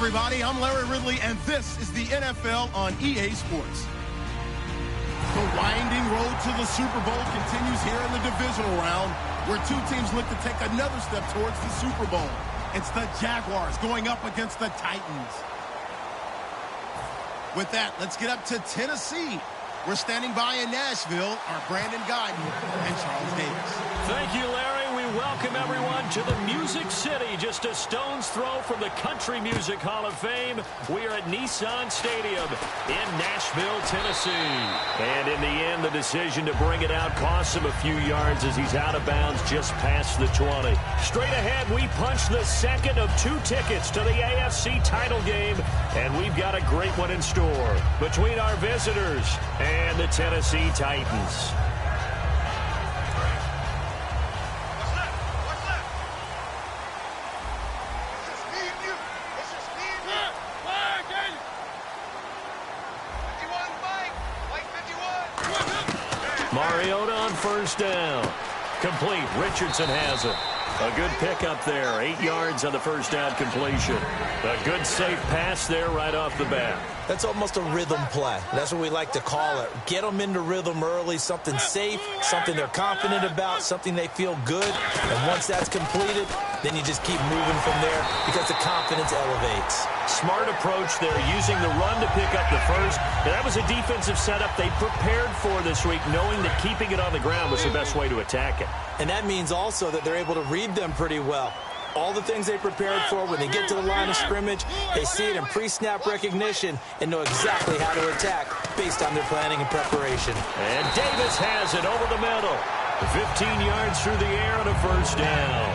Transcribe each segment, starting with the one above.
everybody. I'm Larry Ridley, and this is the NFL on EA Sports. The winding road to the Super Bowl continues here in the divisional round, where two teams look to take another step towards the Super Bowl. It's the Jaguars going up against the Titans. With that, let's get up to Tennessee. We're standing by in Nashville, our Brandon Guyton and Charles Davis. Thank you, Larry. We welcome everyone to the Music City, just a stone's throw from the Country Music Hall of Fame. We are at Nissan Stadium in Nashville, Tennessee. And in the end, the decision to bring it out costs him a few yards as he's out of bounds just past the 20. Straight ahead, we punch the second of two tickets to the AFC title game, and we've got a great one in store between our visitors and the Tennessee Titans. Mariota on first down. Complete. Richardson has it. A good pickup there. 8 yards on the first down completion. A good safe pass there right off the bat. That's almost a rhythm play. That's what we like to call it. Get them into rhythm early, something safe, something they're confident about, something they feel good. And once that's completed, then you just keep moving from there because the confidence elevates. Smart approach there, using the run to pick up the first. And that was a defensive setup they prepared for this week, knowing that keeping it on the ground was the best way to attack it. And that means also that they're able to read them pretty well. All the things they prepared for, when they get to the line of scrimmage, they see it in pre-snap recognition and know exactly how to attack based on their planning and preparation. And Davis has it over the middle. 15 yards through the air and a first down.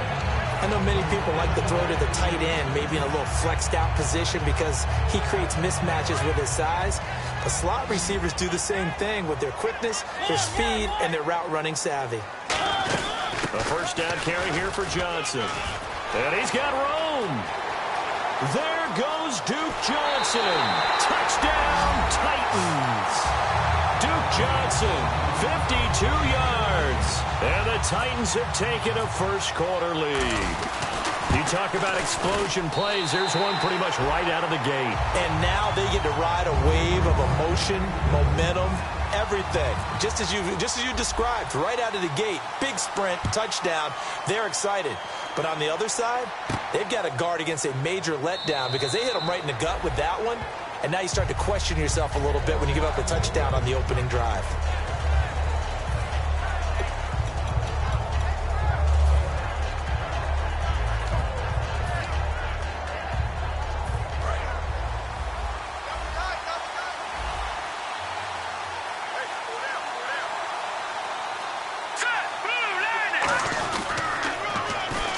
I know many people like to throw to the tight end, maybe in a little flexed out position because he creates mismatches with his size. But slot receivers do the same thing with their quickness, their speed, and their route running savvy. A first down carry here for Johnson. And he's got room. There goes Duke Johnson. Touchdown, Titans. Duke Johnson, 52 yards. And the Titans have taken a first-quarter lead. You talk about explosion plays. There's one pretty much right out of the gate. And now they get to ride a wave of emotion, momentum, everything. Just as you described, right out of the gate. Big sprint, touchdown. They're excited. But on the other side, they've got to guard against a major letdown because they hit them right in the gut with that one. And now you start to question yourself a little bit when you give up a touchdown on the opening drive.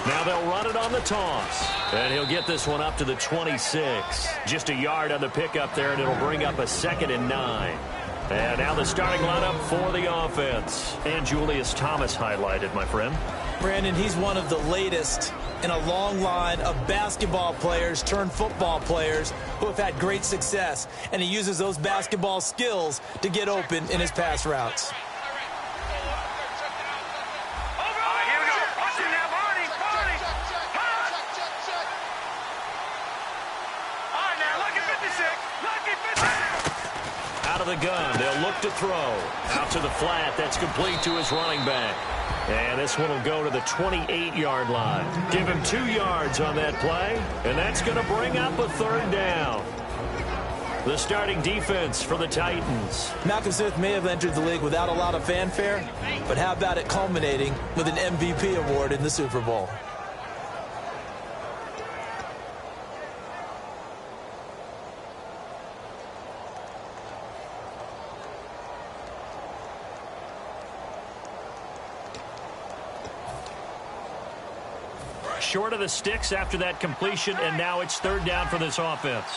Now they'll run it on the toss. And he'll get this one up to the 26. Just a yard on the pickup there, and it'll bring up a 2nd and 9. And now the starting lineup for the offense. And Julius Thomas highlighted, my friend. Brandon, he's one of the latest in a long line of basketball players turned football players who have had great success. And he uses those basketball skills to get open in his pass routes. Out of the gun, they'll look to throw. Out to the flat, that's complete to his running back. And this one will go to the 28-yard line. Give him 2 yards on that play, and that's going to bring up a 3rd down. The starting defense for the Titans. Malcolm Smith may have entered the league without a lot of fanfare, but how about it culminating with an MVP award in the Super Bowl? Short of the sticks after that completion, and now it's 3rd down for this offense.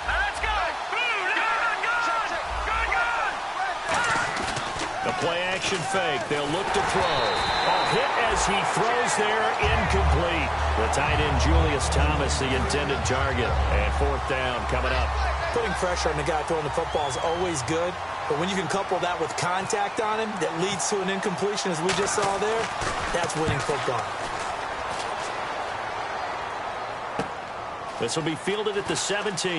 Let's go! The play-action fake. They'll look to throw. A hit as he throws there, incomplete. The tight end, Julius Thomas, the intended target. And 4th down coming up. Putting pressure on the guy throwing the football is always good, but when you can couple that with contact on him that leads to an incompletion, as we just saw there, that's winning football. This will be fielded at the 17.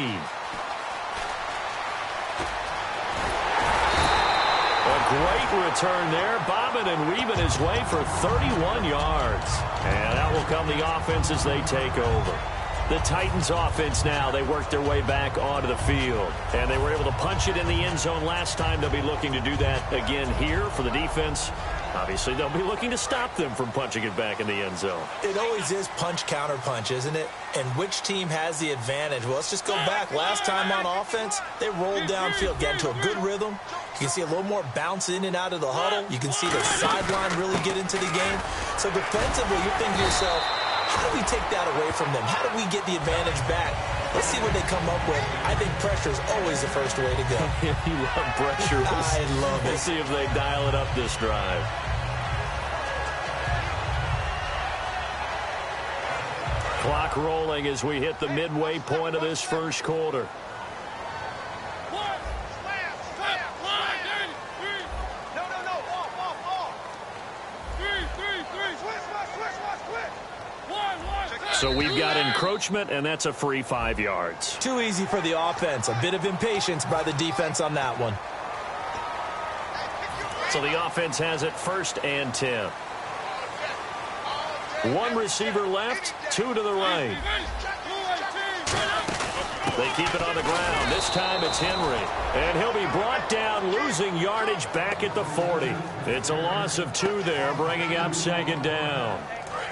A great return there, bobbing and weaving his way for 31 yards. And that will come the offense as they take over. The Titans offense now, they worked their way back onto the field. And they were able to punch it in the end zone last time. They'll be looking to do that again here for the defense. Obviously, they'll be looking to stop them from punching it back in the end zone. It always is punch-counter-punch, isn't it? And which team has the advantage? Well, let's just go back. Last time on offense, they rolled downfield, get into a good rhythm. You can see a little more bounce in and out of the huddle. You can see the sideline really get into the game. So defensively, you're thinking to yourself, how do we take that away from them? How do we get the advantage back? Let's see what they come up with. I think pressure is always the first way to go. You love pressure. I love it. We'll see if they dial it up this drive. Clock rolling as we hit the midway point of this first quarter. So we've got encroachment, and that's a free 5 yards. Too easy for the offense. A bit of impatience by the defense on that one. So the offense has it 1st and 10. One receiver left, 2 to the right. They keep it on the ground. This time it's Henry. And he'll be brought down, losing yardage back at the 40. It's a loss of 2 there, bringing up 2nd down.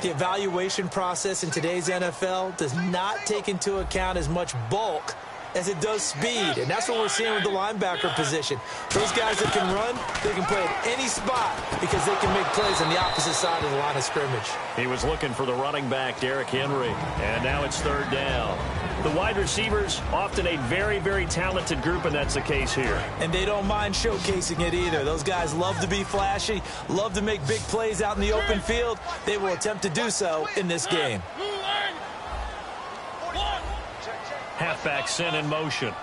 The evaluation process in today's NFL does not take into account as much bulk as it does speed, and that's what we're seeing with the linebacker position. Those guys that can run, they can play at any spot because they can make plays on the opposite side of the line of scrimmage. He was looking for the running back, Derrick Henry, and now it's 3rd down. The wide receivers, often a very, very talented group, and that's the case here. And they don't mind showcasing it either. Those guys love to be flashy, love to make big plays out in the open field. They will attempt to do so in this game. Halfback sent in motion.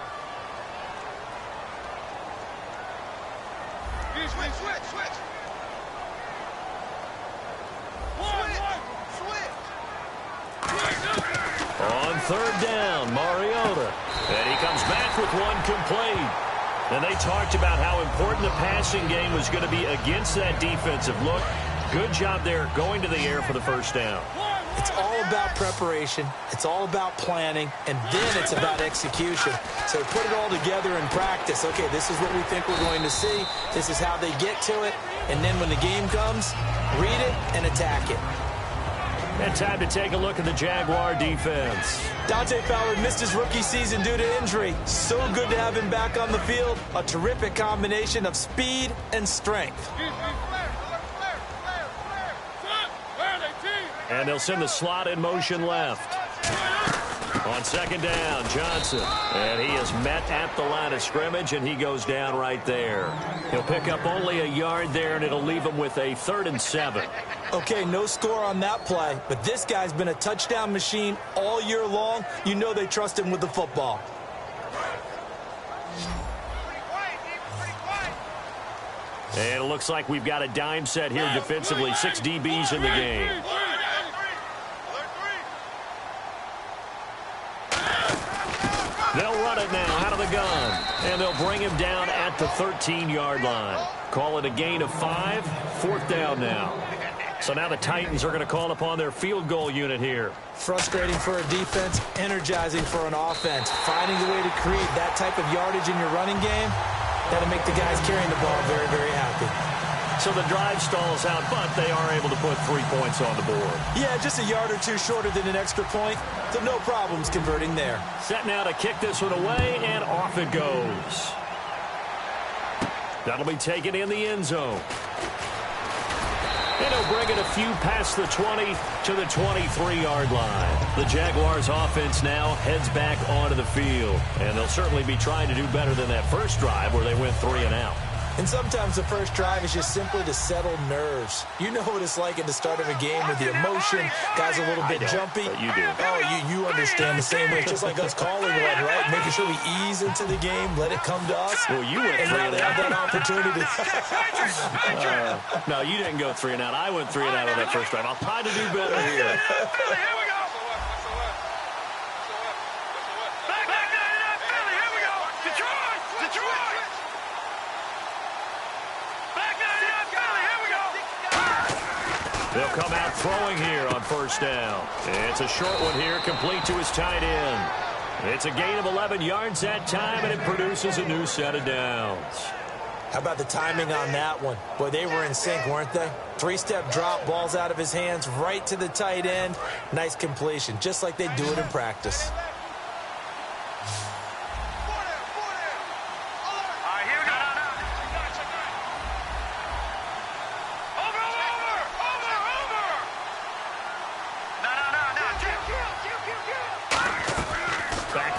On 3rd down, Mariota. And he comes back with one complete. And they talked about how important the passing game was going to be against that defensive look. Good job there going to the air for the 1st down. It's all about preparation. It's all about planning. And then it's about execution. So put it all together in practice. Okay, this is what we think we're going to see. This is how they get to it. And then when the game comes, read it and attack it. And time to take a look at the Jaguar defense. Dante Fowler missed his rookie season due to injury. So good to have him back on the field. A terrific combination of speed and strength. And they'll send the slot in motion left. On 2nd down, Johnson. And he is met at the line of scrimmage, and he goes down right there. He'll pick up only a yard there, and it'll leave him with a 3rd and 7. Okay, no score on that play, but this guy's been a touchdown machine all year long. You know they trust him with the football. And it looks like we've got a dime set here defensively. 6 DBs in the game. They'll run it now out of the gun. And they'll bring him down at the 13-yard line. Call it a gain of 5. 4th down now. So now the Titans are going to call upon their field goal unit here. Frustrating for a defense, energizing for an offense. Finding a way to create that type of yardage in your running game, that'll make the guys carrying the ball very, very happy. So the drive stalls out, but they are able to put 3 points on the board. Yeah, just a yard or 2 shorter than an extra point, so no problems converting there. Set now to kick this one away, and off it goes. That'll be taken in the end zone. And he'll bring it a few past the 20 to the 23-yard line. The Jaguars offense now heads back onto the field. And they'll certainly be trying to do better than that first drive where they went 3 and out. And sometimes the first drive is just simply to settle nerves. You know what it's like at the start of a game with the emotion. Guys a little bit jumpy. But you do. Oh, you understand the same way. It's just like us calling one, right? Making sure we ease into the game, let it come to us. Well, you went 3 and have that opportunity. No, you didn't go 3 and out. I went 3 and out on that first drive. I'll try to do better here. come out throwing here on first down. It's a short one here, complete to his tight end. It's a gain of 11 yards that time, and it produces a new set of downs. How about the timing on that one? Boy, they were in sync, weren't they? Three-step drop, balls out of his hands, right to the tight end. Nice completion, just like they do it in practice.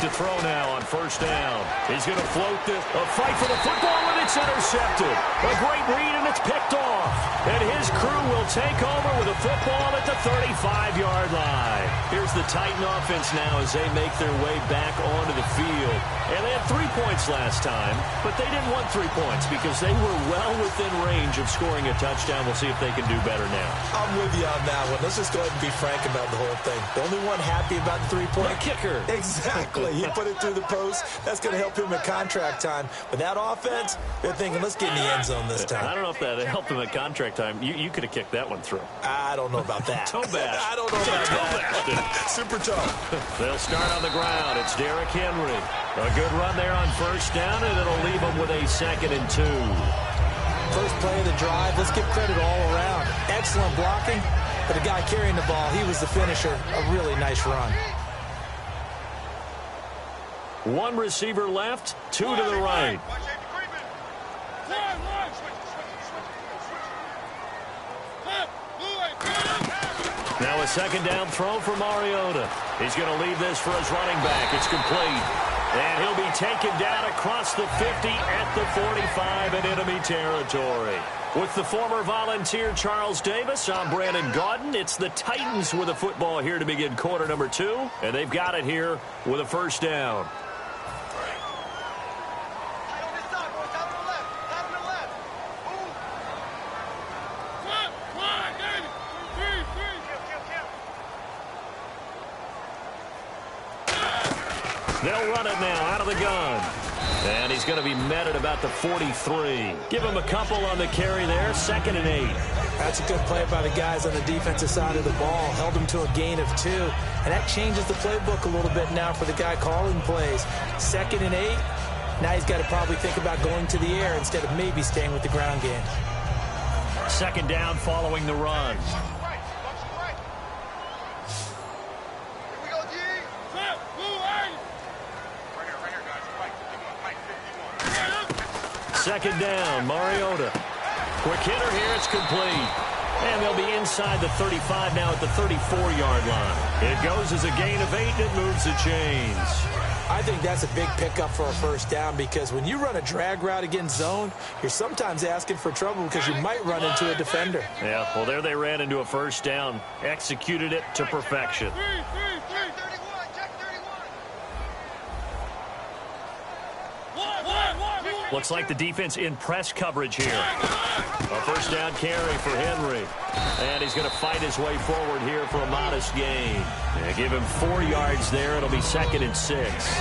To throw now on first down. He's going to float this. A fight for the football, and it's intercepted. A great read, and it's picked off. And his crew will take over with a football at the 35-yard line. Here's the Titan offense now as they make their way back onto the field. And they had 3 points last time, but they didn't want 3 points because they were well within range of scoring a touchdown. We'll see if they can do better now. I'm with you on that one. Let's just go ahead and be frank about the whole thing. The only one happy about the 3-point kicker. Exactly. He put it through the post. That's going to help him at contract time. But that offense, they're thinking, let's get in the end zone this time. I don't know if that helped him at contract time. You could have kicked that one through. I don't know about that. Toe bash. I don't know about that. Super toe. They'll start on the ground. It's Derrick Henry. A good run there on first down, and it'll leave them with a 2nd and 2. First play of the drive. Let's give credit all around. Excellent blocking. But the guy carrying the ball, he was the finisher. A really nice run. 1 receiver left, 2 to the right. Now a 2nd down throw for Mariota. He's going to leave this for his running back. It's complete. And he'll be taken down across the 50 at the 45 in enemy territory. With the former Volunteer Charles Davis, I'm Brandon Gaudin. It's the Titans with a football here to begin quarter number 2. And they've got it here with a first down. They'll run it now out of the gun. And he's going to be met at about the 43. Give him a couple on the carry there. 2nd and 8. That's a good play by the guys on the defensive side of the ball. Held him to a gain of 2. And that changes the playbook a little bit now for the guy calling plays. 2nd and 8. Now he's got to probably think about going to the air instead of maybe staying with the ground game. 2nd down following the run. Second down, Mariota. Quick hitter here, it's complete. And they'll be inside the 35 now at the 34-yard line. It goes as a gain of 8, and it moves the chains. I think that's a big pickup for a first down because when you run a drag route against zone, you're sometimes asking for trouble because you might run into a defender. Yeah, well, there they ran into a first down. Executed it to perfection. Looks like the defense in press coverage here. A first down carry for Henry. And he's going to fight his way forward here for a modest gain. Yeah, give him 4 yards there. It'll be 2nd and 6.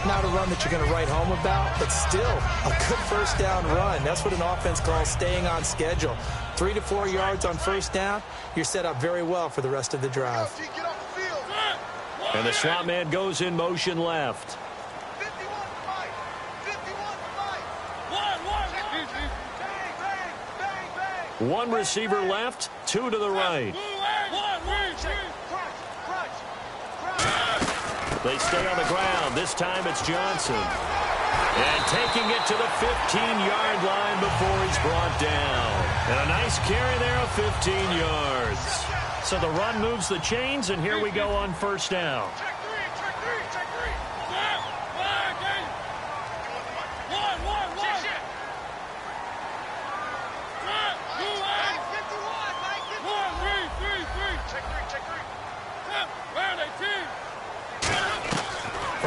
Not a run that you're going to write home about, but still a good first down run. That's what an offense calls staying on schedule. 3 to 4 yards on first down. You're set up very well for the rest of the drive. And the slot man goes in motion left. One receiver left, 2 to the right. They stay on the ground. This time it's Johnson. And taking it to the 15-yard line before he's brought down. And a nice carry there of 15 yards. So the run moves the chains, and here we go on first down.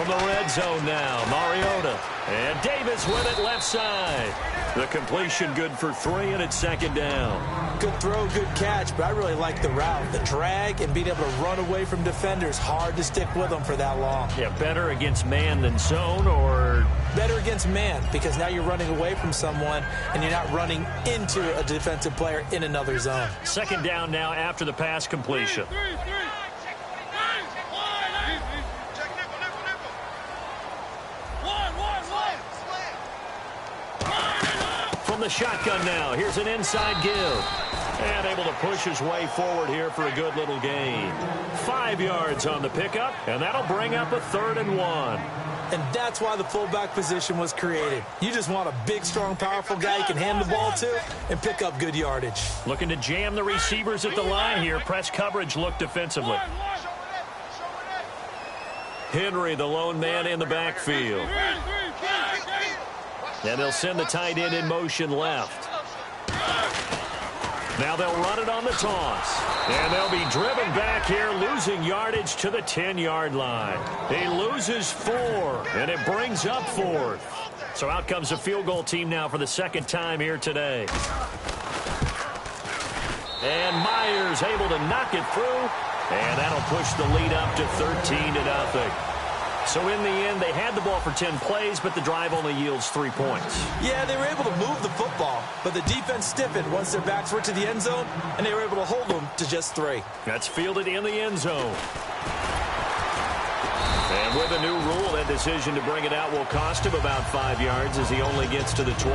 From the red zone now, Mariota. And Davis with it left side. The completion good for 3, and it's second down. Good throw, good catch, but I really like the route. The drag and being able to run away from defenders. Hard to stick with them for that long. Yeah, better against man than zone, or? Better against man, because now you're running away from someone and you're not running into a defensive player in another zone. Second down now after the pass completion. From the shotgun now, here's an inside give. And able to push his way forward here for a good little gain. 5 yards on the pickup, and that'll bring up a 3rd and 1. And that's why the fullback position was created. You just want a big, strong, powerful guy you can hand the ball to and pick up good yardage. Looking to jam the receivers at the line here. Press coverage look defensively. Henry, the lone man in the backfield. And they'll send the tight end in motion left. Now they'll run it on the toss. And they'll be driven back here, losing yardage to the 10-yard line. He loses 4, and it brings up 4th. So out comes the field goal team now for the second time here today. And Myers able to knock it through. And that'll push the lead up to 13-0. So in the end, they had the ball for 10 plays, but the drive only yields 3 points. Yeah, they were able to move the football, but the defense stiffened once their backs were to the end zone, and they were able to hold them to just 3. That's fielded in the end zone. And with a new rule, that decision to bring it out will cost him about 5 yards as he only gets to the 20.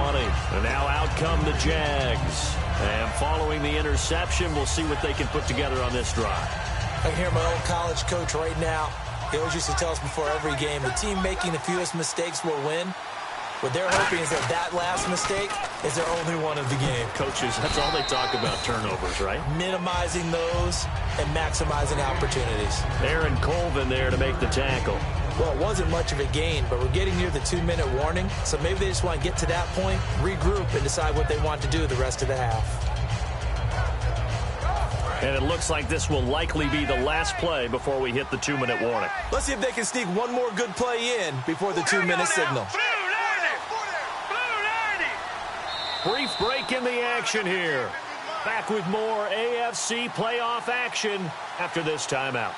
And now out come the Jags. And following the interception, we'll see what they can put together on this drive. I can hear my old college coach right now. He always used to tell us before every game, the team making the fewest mistakes will win. What they're hoping is that last mistake is their only one of the game. Coaches, that's all they talk about, turnovers, right? Minimizing those and maximizing opportunities. Aaron Colvin there to make the tackle. Well, it wasn't much of a gain, but we're getting near the 2-minute warning, so maybe they just want to get to that point, regroup, and decide what they want to do the rest of the half. And it looks like this will likely be the last play before we hit the 2-minute warning. Let's see if they can sneak one more good play in before the 2-minute signal. Brief break in the action here. Back with more AFC playoff action after this timeout.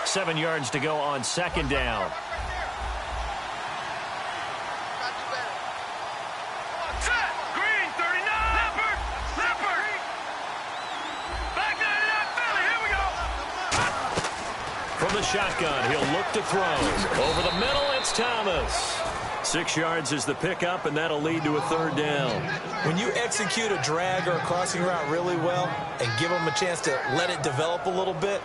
Seven yards to go on second down. Green, 39. Leopard. Back 99, Philly. Here we go. From the shotgun, he'll look to throw. Over the middle, it's Thomas. 6 yards is the pickup, and that'll lead to a third down. When you execute a drag or a crossing route really well and give them a chance to let it develop a little bit,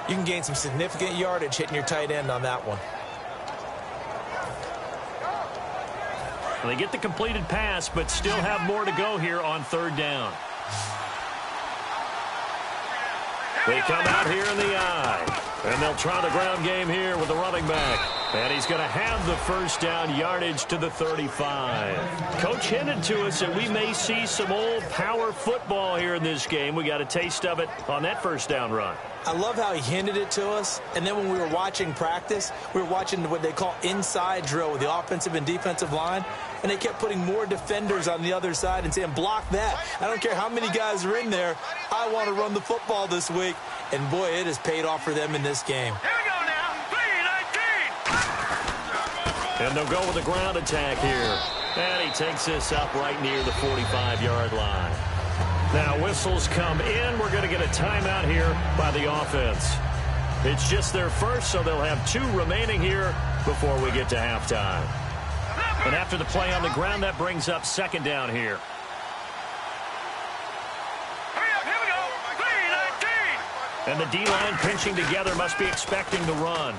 you can gain some significant yardage hitting your tight end on that one. Well, they get the completed pass, but still have more to go here on third down. They come out here in the eye. And they'll try the ground game here with the running back. And he's going to have the first down, yardage to the 35. Coach hinted to us that we may see some old power football here in this game. We got a taste of it on that first down run. I love how he hinted it to us. And then when we were watching practice, we were watching what they call inside drill with the offensive and defensive line. And they kept putting more defenders on the other side and saying, block that. I don't care how many guys are in there. I want to run the football this week. And, boy, it has paid off for them in this game. Here we go now. 3-19. And they'll go with a ground attack here. And he takes this up right near the 45-yard line. Now, whistles come in. We're going to get a timeout here by the offense. It's just their first, so they'll have 2 remaining here before we get to halftime. And after the play on the ground, that brings up second down here. And the D-line pinching together, must be expecting the run.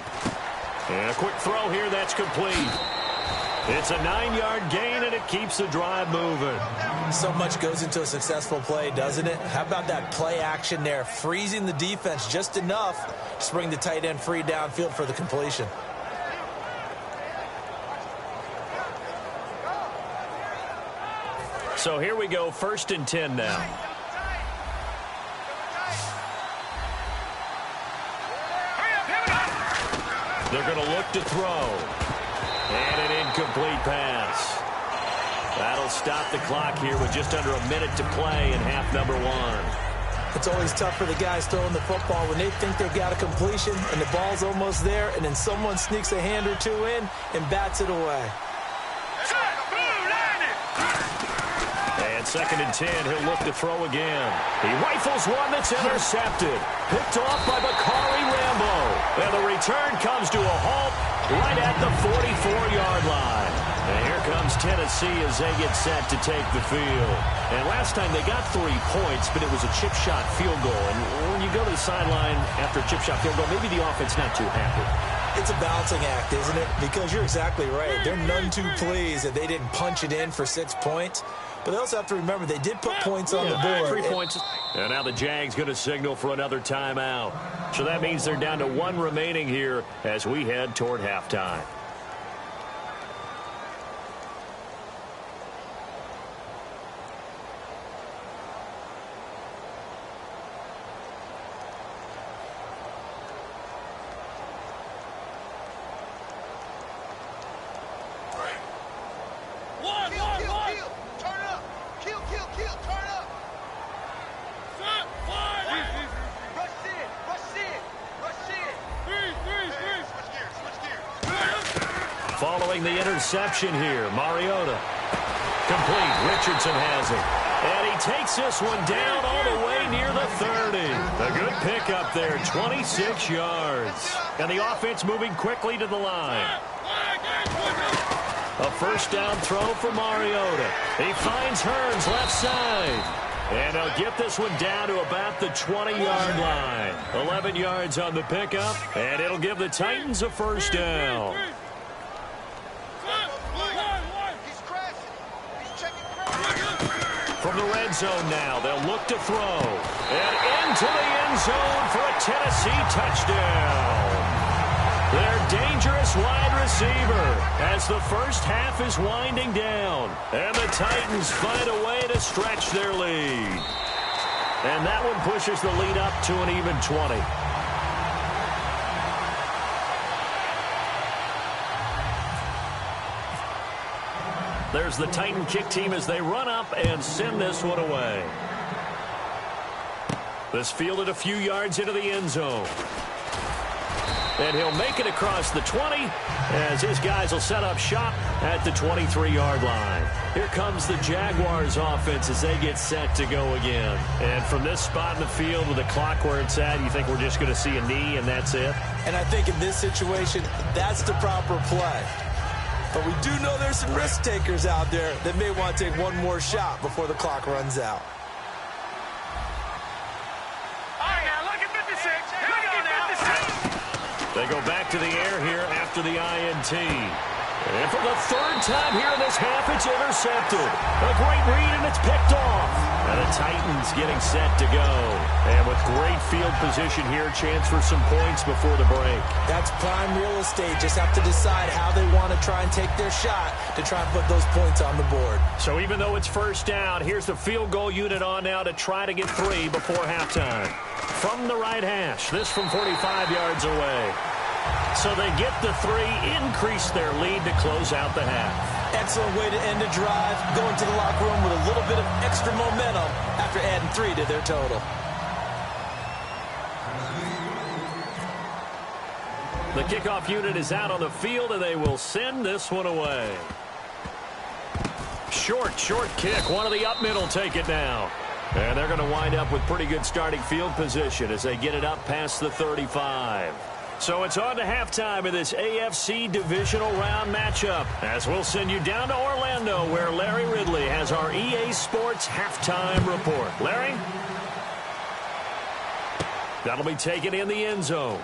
And a quick throw here, that's complete. It's a 9-yard gain, and it keeps the drive moving. So much goes into a successful play, doesn't it? How about that play action there, freezing the defense just enough to bring the tight end free downfield for the completion. So here we go, 1st and 10 now. They're going to look to throw. And an incomplete pass. That'll stop the clock here with just under a minute to play in half number 1. It's always tough for the guys throwing the football when they think they've got a completion and the ball's almost there, and then someone sneaks a hand or two in and bats it away. And 2nd and 10, he'll look to throw again. He rifles one that's intercepted. Picked off by Bakari Rambo. And the return comes to a halt right at the 44-yard line. And here comes Tennessee as they get set to take the field. And last time they got 3 points, but it was a chip shot field goal. And when you go to the sideline after a chip shot field goal, maybe the offense not too happy. It's a balancing act, isn't it? Because you're exactly right. They're none too pleased that they didn't punch it in for 6 points. But they also have to remember they did put points on the board. 3 points. And now the Jags going to signal for another timeout. So that means they're down to 1 remaining here as we head toward halftime. Following the interception here, Mariota. Complete. Richardson has it. And he takes this one down all the way near the 30. A good pickup there, 26 yards. And the offense moving quickly to the line. A 1st down throw for Mariota. He finds Hearns left side. And they'll get this one down to about the 20-yard line. 11 yards on the pickup, and it'll give the Titans a 1st down. From the red zone now, they'll look to throw. And into the end zone for a Tennessee touchdown. Their dangerous wide receiver as the first half is winding down. And the Titans find a way to stretch their lead. And that one pushes the lead up to an even 20. There's the Titan kick team as they run up and send this one away. This fielded a few yards into the end zone. And he'll make it across the 20 as his guys will set up shop at the 23-yard line. Here comes the Jaguars offense as they get set to go again. And from this spot in the field with the clock where it's at, you think we're just going to see a knee and that's it? And I think in this situation, that's the proper play. But we do know there's some risk takers out there that may want to take one more shot before the clock runs out. All right, now look at 56. Here we go now. They go back to the air here after the INT. And for the 3rd time here in this half, it's intercepted. A great read, and it's picked off. And the Titans getting set to go. And with great field position here, chance for some points before the break. That's prime real estate. Just have to decide how they want to try and take their shot to try and put those points on the board. So even though it's 1st down, here's the field goal unit on now to try to get 3 before halftime. From the right hash, this from 45 yards away. So they get the 3, increase their lead to close out the half. Excellent way to end a drive, going to the locker room with a little bit of extra momentum after adding 3 to their total. The kickoff unit is out on the field, and they will send this one away. Short kick. One of the up middle take it now. And they're going to wind up with pretty good starting field position as they get it up past the 35. So it's on to halftime of this AFC divisional round matchup as we'll send you down to Orlando where Larry Ridley has our EA Sports halftime report. Larry? That'll be taken in the end zone.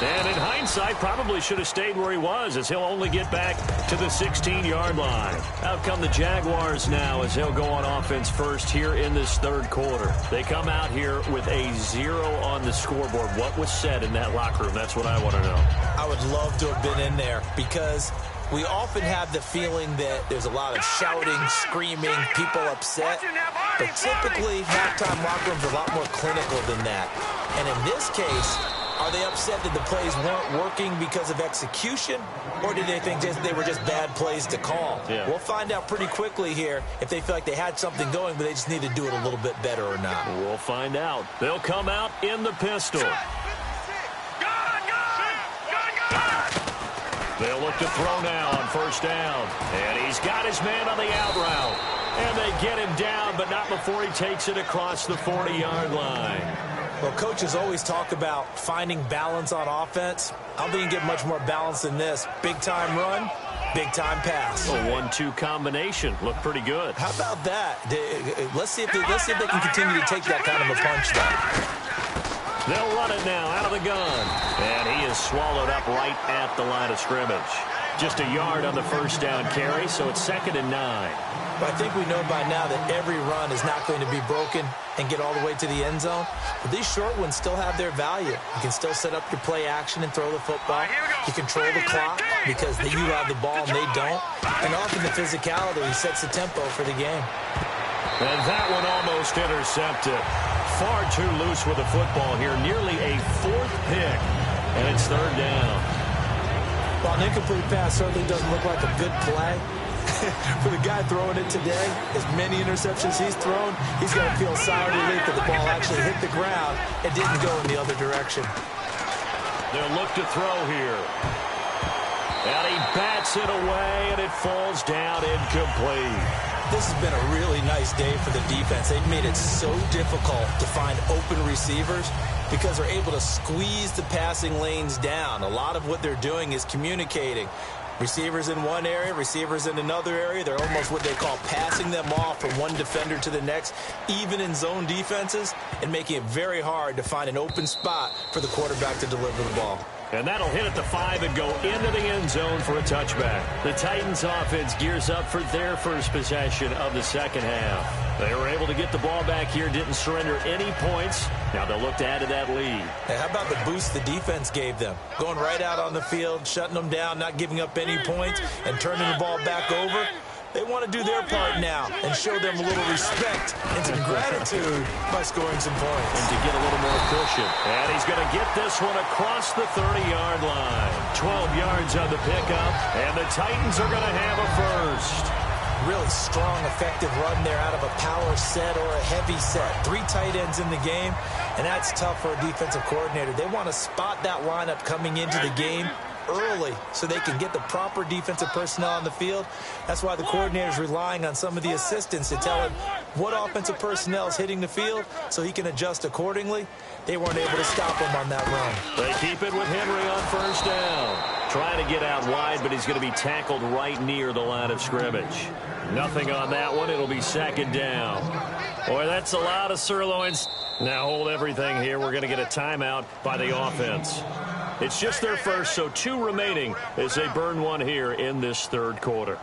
And in hindsight, probably should have stayed where he was as he'll only get back to the 16-yard line. Out come the Jaguars now as they'll go on offense first here in this 3rd quarter. They come out here with a 0 on the scoreboard. What was said in that locker room? That's what I want to know. I would love to have been in there because we often have the feeling that there's a lot of shouting, screaming, people upset. But typically, halftime locker rooms are a lot more clinical than that. And in this case, are they upset that the plays weren't working because of execution? Or do they think they were just bad plays to call? Yeah. We'll find out pretty quickly here if they feel like they had something going, but they just need to do it a little bit better or not. We'll find out. They'll come out in the pistol. They'll look to throw now on first down. And he's got his man on the out route. And they get him down, but not before he takes it across the 40-yard line. Well, coaches always talk about finding balance on offense. I don't think you can get much more balance than this. Big-time run, big-time pass. A 1-2 combination. Looked pretty good. How about that? Let's see if they can continue to take that kind of a punch, though. They'll run it now out of the gun. And he is swallowed up right at the line of scrimmage. Just a yard on the first down carry, so it's 2nd and 9. But I think we know by now that every run is not going to be broken and get all the way to the end zone. But these short ones still have their value. You can still set up your play action and throw the football. You control the clock because you have the ball and they don't. And often the physicality sets the tempo for the game. And that one almost intercepted. Far too loose with the football here. Nearly a 4th pick. And it's 3rd down. Well, an incomplete pass certainly doesn't look like a good play. For the guy throwing it today, as many interceptions he's thrown, he's going to feel sigh of relief that the ball actually hit the ground and didn't go in the other direction. They'll look to throw here. And he bats it away, and it falls down incomplete. This has been a really nice day for the defense. They've made it so difficult to find open receivers because they're able to squeeze the passing lanes down. A lot of what they're doing is communicating. Receivers in one area, receivers in another area. They're almost what they call passing them off from one defender to the next, even in zone defenses, and making it very hard to find an open spot for the quarterback to deliver the ball. And that'll hit at the 5 and go into the end zone for a touchback. The Titans offense gears up for their first possession of the second half. They were able to get the ball back here, didn't surrender any points. Now they'll look to add to that lead. Hey, how about the boost the defense gave them? Going right out on the field, shutting them down, not giving up any points, and turning the ball back over. They want to do their part now and show them a little respect and some gratitude by scoring some points. And to get a little more cushion. And he's going to get this one across the 30-yard line. 12 yards on the pickup, and the Titans are going to have a first. Really strong, effective run there out of a power set or a heavy set. 3 tight ends in the game, and that's tough for a defensive coordinator. They want to spot that lineup coming into the game early so they can get the proper defensive personnel on the field. That's why the coordinator is relying on some of the assistants to tell him what offensive personnel is hitting the field so he can adjust accordingly. They weren't able to stop him on that run. They keep it with Henry on first down. Trying to get out wide, but he's going to be tackled right near the line of scrimmage. Nothing on that one. It'll be 2nd down. Boy, that's a lot of sirloins. Now hold everything here. We're going to get a timeout by the offense. It's just their first, so 2 remaining as they burn one here in this 3rd quarter.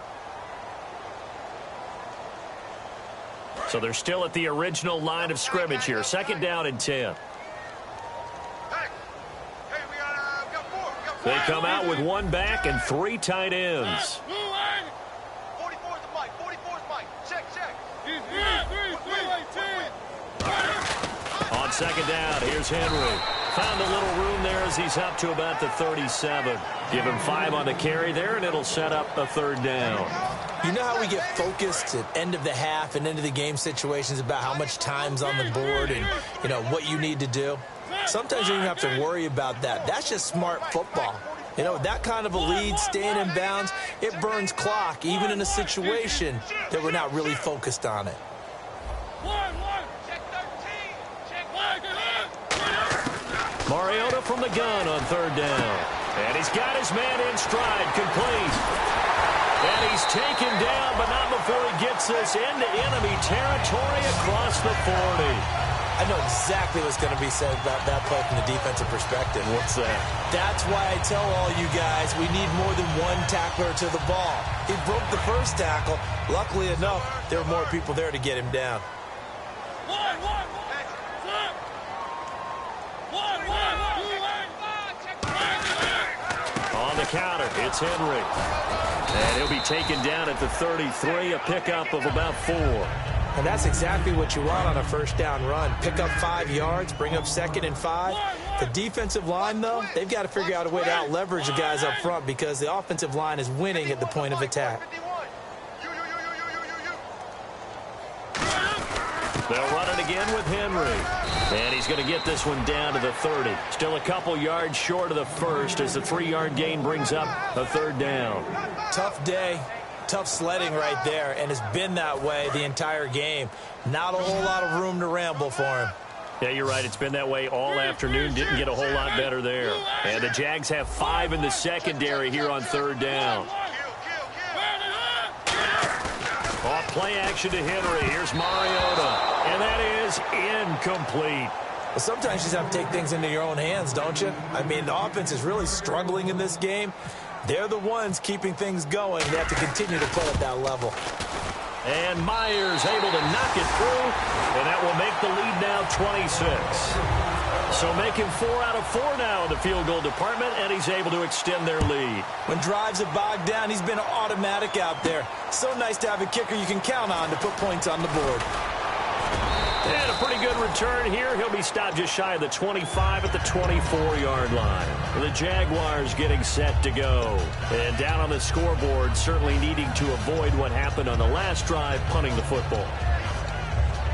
So they're still at the original line of scrimmage here. 2nd down and 10. They come out with 1 back and 3 tight ends. 44's the mic. 44's mic. Check. On 2nd down, here's Henry. Found a little room there as he's up to about the 37. Give him 5 on the carry there, and it'll set up a 3rd down. You know how we get focused at end of the half and end of the game situations about how much time's on the board and, you know, what you need to do? Sometimes you don't have to worry about that. That's just smart football. You know, that kind of a lead, staying in bounds, it burns clock, even in a situation that we're not really focused on it. Mariota from the gun on 3rd down. And he's got his man in stride, complete. And he's taken down, but not before he gets this into enemy territory across the 40. I know exactly what's going to be said about that play from the defensive perspective. What's that? That's why I tell all you guys we need more than 1 tackler to the ball. He broke the first tackle. Luckily enough, there were more people there to get him down. On the counter. It's Henry. And he'll be taken down at the 33, a pickup of about 4. And that's exactly what you want on a first down run. Pick up 5 yards, bring up 2nd and 5. The defensive line, though, they've got to figure out a way to out-leverage the guys up front because the offensive line is winning at the point of attack. They'll run it again with Henry. And he's going to get this one down to the 30. Still a couple yards short of the first as the 3-yard gain brings up a 3rd down. Tough day. Tough sledding right there, and it's been that way the entire game. Not a whole lot of room to ramble for him. Yeah, you're right. It's been that way all afternoon. Didn't get a whole lot better there. And the Jags have 5 in the secondary here on 3rd down. Off play action to Henry. Here's Mariota. And that is incomplete. Well, sometimes you just have to take things into your own hands, don't you? I mean, the offense is really struggling in this game. They're the ones keeping things going. They have to continue to play at that level. And Myers able to knock it through, and that will make the lead now 26. So making 4 out of 4 now in the field goal department, and he's able to extend their lead. When drives have bogged down, he's been automatic out there. So nice to have a kicker you can count on to put points on the board. And a pretty good return here. He'll be stopped just shy of the 25 at the 24-yard line. The Jaguars getting set to go. And down on the scoreboard, certainly needing to avoid what happened on the last drive, punting the football.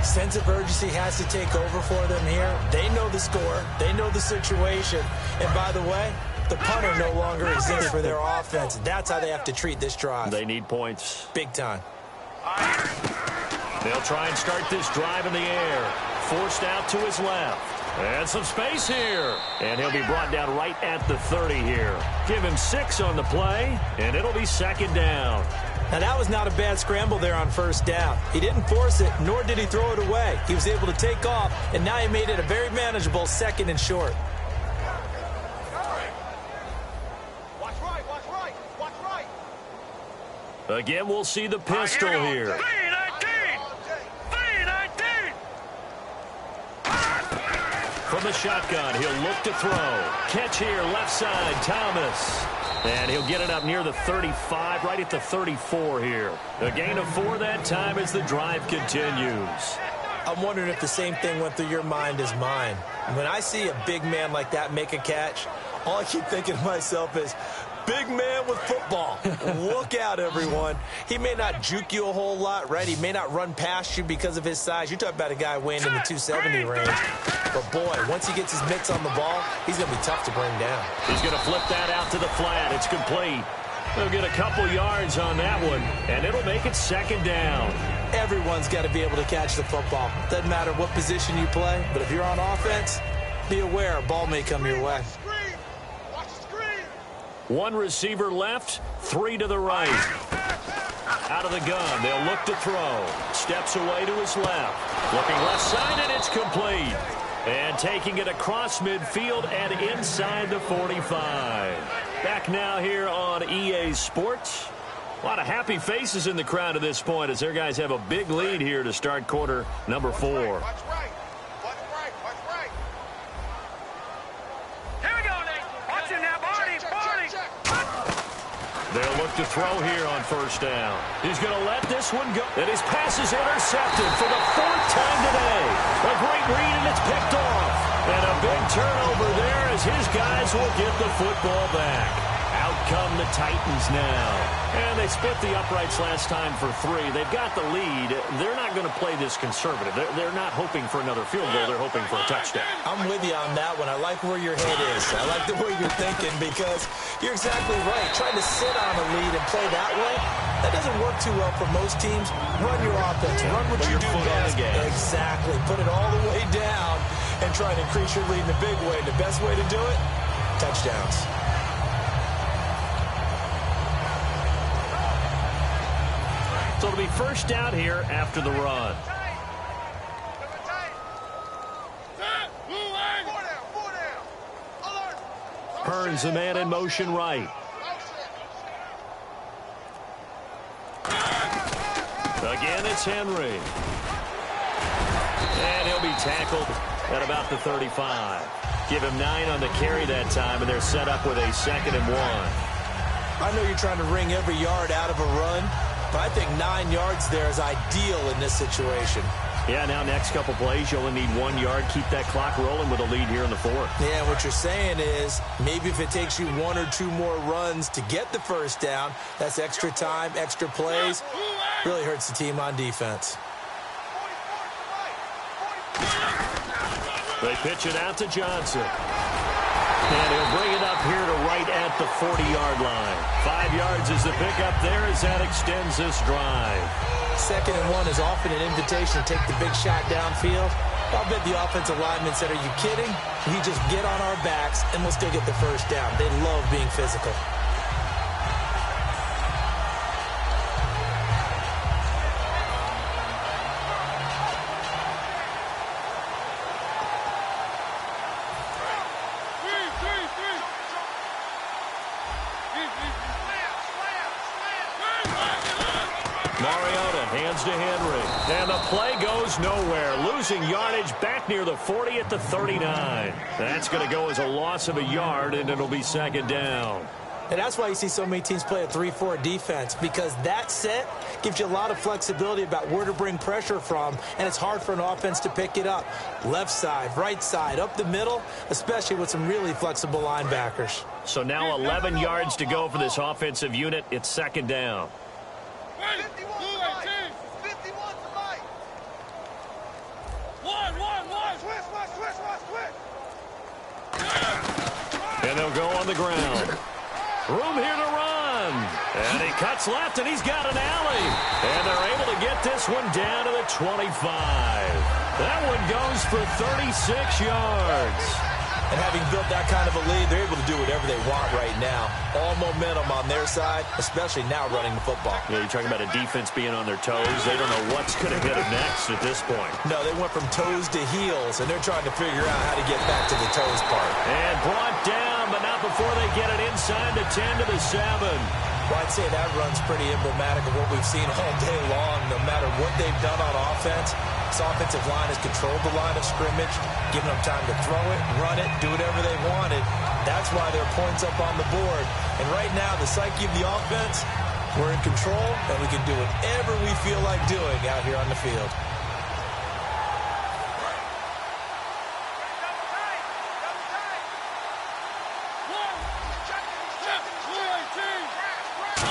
Sense of urgency has to take over for them here. They know the score. They know the situation. And by the way, the punter no longer exists for their offense. That's how they have to treat this drive. They need points. Big time. They'll try and start this drive in the air. Forced out to his left. And some space here. And he'll be brought down right at the 30 here. Give him 6 on the play, and it'll be 2nd down. Now, that was not a bad scramble there on 1st down. He didn't force it, nor did he throw it away. He was able to take off, and now he made it a very manageable 2nd and short. Watch right, watch right, watch right. Again, we'll see the pistol here. From the shotgun, he'll look to throw. Catch here, left side, Thomas. And he'll get it up near the 35, right at the 34 here. A gain of 4 that time as the drive continues. I'm wondering if the same thing went through your mind as mine. When I see a big man like that make a catch, all I keep thinking to myself is, big man with football. Look out, everyone. He may not juke you a whole lot, right? He may not run past you because of his size. You're talking about a guy weighing in the 270 range. But, boy, once he gets his mitts on the ball, he's going to be tough to bring down. He's going to flip that out to the flat. It's complete. They'll get a couple yards on that one, and it'll make it 2nd down. Everyone's got to be able to catch the football. Doesn't matter what position you play, but if you're on offense, be aware a ball may come your way. 1 receiver left, 3 to the right. Out of the gun, they'll look to throw. Steps away to his left. Looking left side, and it's complete. And taking it across midfield and inside the 45. Back now here on EA Sports. A lot of happy faces in the crowd at this point as their guys have a big lead here to start quarter number 4. Watch right. Watch right. Watch right. Here we go, Nate. Watch him now, Barney. They'll look to throw here on 1st down. He's going to let this one go. And his pass is intercepted for the 4th time today. A great read, and it's picked off. And a big turnover there as his guys will get the football back. Out come the Titans now. And they split the uprights last time for 3. They've got the lead. They're not going to play this conservative. They're not hoping for another field goal. They're hoping for a touchdown. I'm with you on that one. I like where your head is. I like the way you're thinking because you're exactly right. Trying to sit on a lead and play that way, that doesn't work too well for most teams. Run your offense. Run what you do best. Exactly. Put it all the way down and try to increase your lead in a big way. The best way to do it, touchdowns. So it'll be 1st down here after the run. Hearns the man in motion right. Again, it's Henry. And he'll be tackled at about the 35. Give him 9 on the carry that time, and they're set up with a 2nd and 1. I know you're trying to wring every yard out of a run, but I think 9 yards there is ideal in this situation. Yeah, now next couple plays, you only need 1 yard. Keep that clock rolling with a lead here in the fourth. Yeah, what you're saying is maybe if it takes you 1 or 2 more runs to get the first down, that's extra time, extra plays. Really hurts the team on defense. They pitch it out to Johnson. And he'll bring it up here to right at the 40-yard line. 5 yards is the pickup there as that extends this drive. 2nd and 1 is often an invitation to take the big shot downfield. I'll bet the offensive lineman said, are you kidding? We just get on our backs and we'll still get the first down. They love being physical. Hands to Henry. And the play goes nowhere. Losing yardage back near the 40 at the 39. That's going to go as a loss of a yard, and it'll be 2nd down. And that's why you see so many teams play a 3-4 defense, because that set gives you a lot of flexibility about where to bring pressure from, and it's hard for an offense to pick it up. Left side, right side, up the middle, especially with some really flexible linebackers. So now 11 yards to go for this offensive unit. It's 2nd down. And they'll go on the ground. Room here to run. And he cuts left, and he's got an alley. And they're able to get this one down to the 25. That one goes for 36 yards. And having built that kind of a lead, they're able to do whatever they want right now. All momentum on their side, especially now running the football. Yeah, you're talking about a defense being on their toes. They don't know what's going to hit them next at this point. No, they went from toes to heels, and they're trying to figure out how to get back to the toes part. And brought down, but not before they get it inside the 10 to the 7. Well, I'd say that run's pretty emblematic of what we've seen all day long. No matter what they've done on offense, this offensive line has controlled the line of scrimmage, given them time to throw it, run it, do whatever they wanted. That's why there are points up on the board. And right now, the psyche of the offense, we're in control, and we can do whatever we feel like doing out here on the field.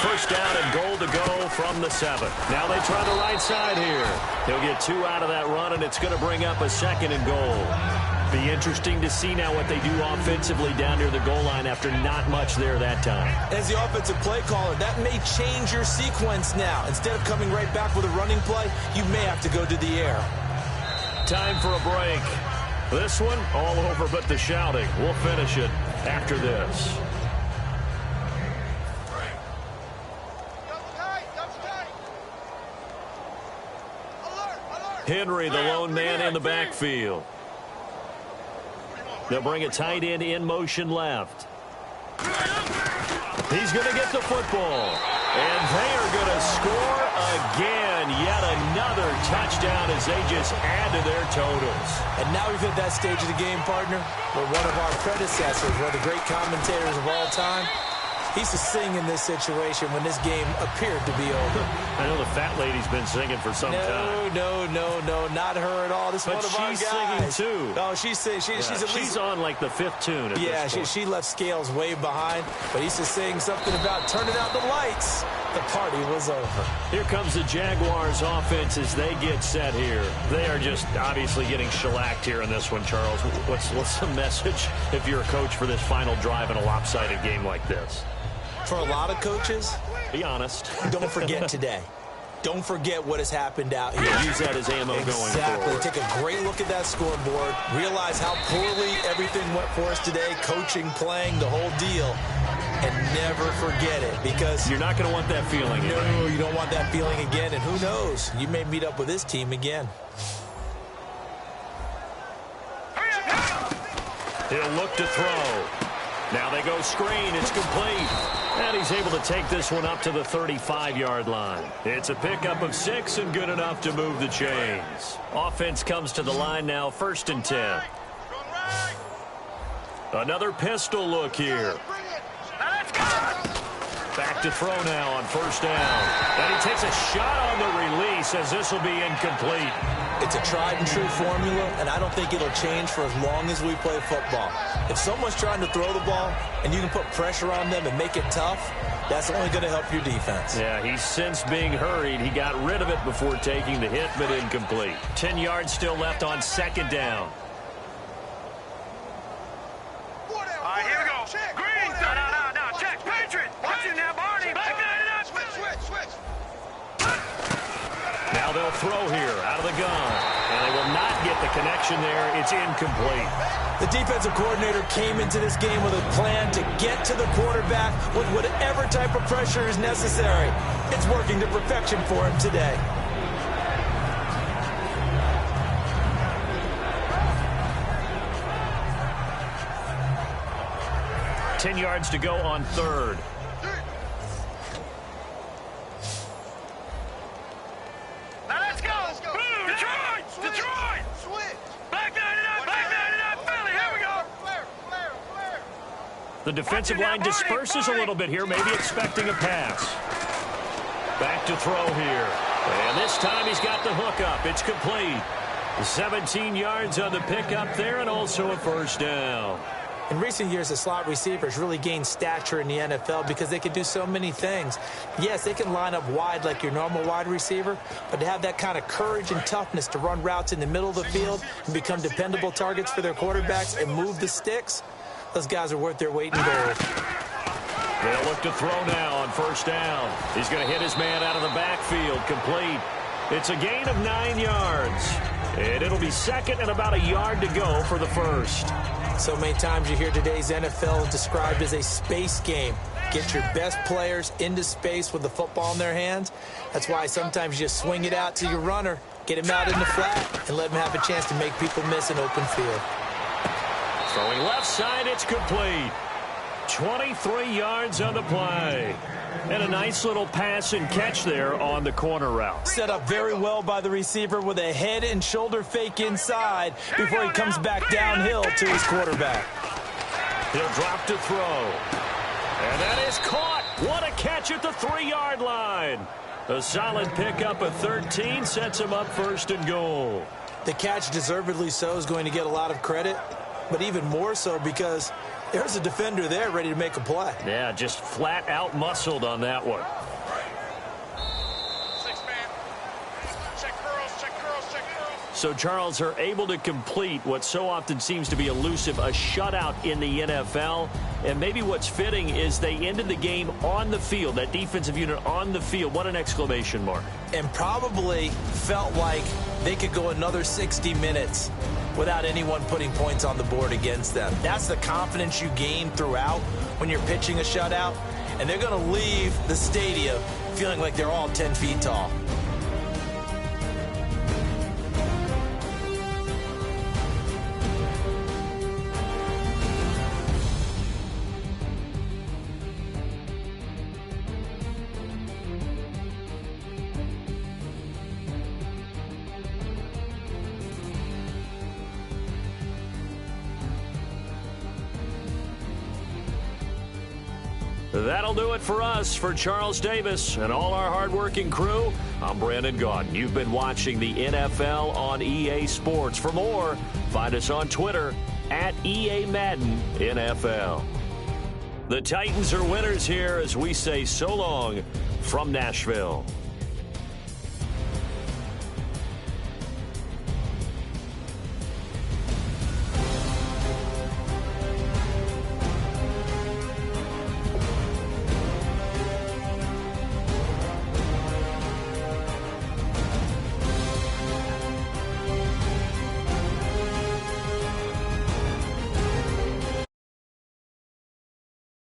First down and goal to go from the 7. Now they try the right side here. He'll get 2 out of that run, and it's going to bring up a 2nd and goal. Be interesting to see now what they do offensively down near the goal line after not much there that time. As the offensive play caller, that may change your sequence now. Instead of coming right back with a running play, you may have to go to the air. Time for a break. This one, all over but the shouting. We'll finish it after this. Henry, the lone man in the backfield. They'll bring a tight end in motion left. He's going to get the football. And they are going to score again. Yet another touchdown as they just add to their totals. And now we've hit that stage of the game, partner, where one of our predecessors, one of the great commentators of all time, he used to sing in this situation when this game appeared to be over. I know the fat lady's been singing for some time. No, not her at all. This is one of our guys. But she's singing, too. Oh, she's singing. She's on, like, the 5th tune at this point. She left Scales way behind, but he used to sing something about turning out the lights. The party was over. Here comes the Jaguars offense as they get set here. They are just obviously getting shellacked here in this one, Charles. What's the message if you're a coach for this final drive in a lopsided game like this? For a lot of coaches, be honest. Don't forget today. Don't forget what has happened out here. Use that as ammo going forward. Exactly. Take a great look at that scoreboard. Realize how poorly everything went for us today. Coaching, playing, the whole deal. And never forget it, because you're not going to want that feeling. No, you don't want that feeling again. And who knows? You may meet up with this team again. He'll look to throw. Now they go screen. It's complete. And he's able to take this one up to the 35-yard line. It's a pickup of 6 and good enough to move the chains. Offense comes to the line now, 1st and 10. Another pistol look here. Back to throw now on first down. And he takes a shot on the release as this will be incomplete. It's a tried-and-true formula, and I don't think it'll change for as long as we play football. If someone's trying to throw the ball and you can put pressure on them and make it tough, that's only going to help your defense. Yeah, he's since being hurried. He got rid of it before taking the hit, but incomplete. 10 yards still left on second down. All right, here we go. Green. No. Check. Patriot. Watch it now, Barney. Back that up. Switch. Now they'll throw here out of the gun. And they will not get the connection there. It's incomplete. The defensive coordinator came into this game with a plan to get to the quarterback with whatever type of pressure is necessary. It's working to perfection for him today. Ten yards to go on third. Now let's go. Boom. Detroit. Switch. Back that up. Philly. Here we go. Flare. The defensive line disperses a little bit here, maybe expecting a pass. Back to throw here. And this time he's got the hook up. It's complete. 17 yards on the pickup there and also a first down. In recent years, the slot receivers really gained stature in the NFL because they can do so many things. Yes, they can line up wide like your normal wide receiver, but to have that kind of courage and toughness to run routes in the middle of the field and become dependable targets for their quarterbacks and move the sticks, those guys are worth their weight in gold. They'll look to throw now on first down. He's going to hit his man out of the backfield, complete. It's a gain of 9 yards, and it'll be second and about a yard to go for the first. So many times you hear today's NFL described as a space game. Get your best players into space with the football in their hands. That's why sometimes you just swing it out to your runner, get him out in the flat, and let him have a chance to make people miss an open field. Throwing left side, it's complete. 23 yards on the play. And a nice little pass and catch there on the corner route. Set up very well by the receiver with a head and shoulder fake inside before he comes back downhill to his quarterback. He'll drop to throw. And that is caught. What a catch at the 3-yard line. A solid pickup of 13 sets him up first and goal. The catch, deservedly so, is going to get a lot of credit, but even more so because there's a defender there ready to make a play. Yeah, just flat out muscled on that one. So Charles are able to complete what so often seems to be elusive, a shutout in the NFL. And maybe what's fitting is they ended the game on the field, that defensive unit on the field. What an exclamation mark. And probably felt like they could go another 60 minutes without anyone putting points on the board against them. That's the confidence you gain throughout when you're pitching a shutout. And they're going to leave the stadium feeling like they're all 10 feet tall. That'll do it for us. For Charles Davis and all our hardworking crew, I'm Brandon Gaudin. You've been watching the NFL on EA Sports. For more, find us on Twitter at EA Madden NFL. The Titans are winners here as we say so long from Nashville.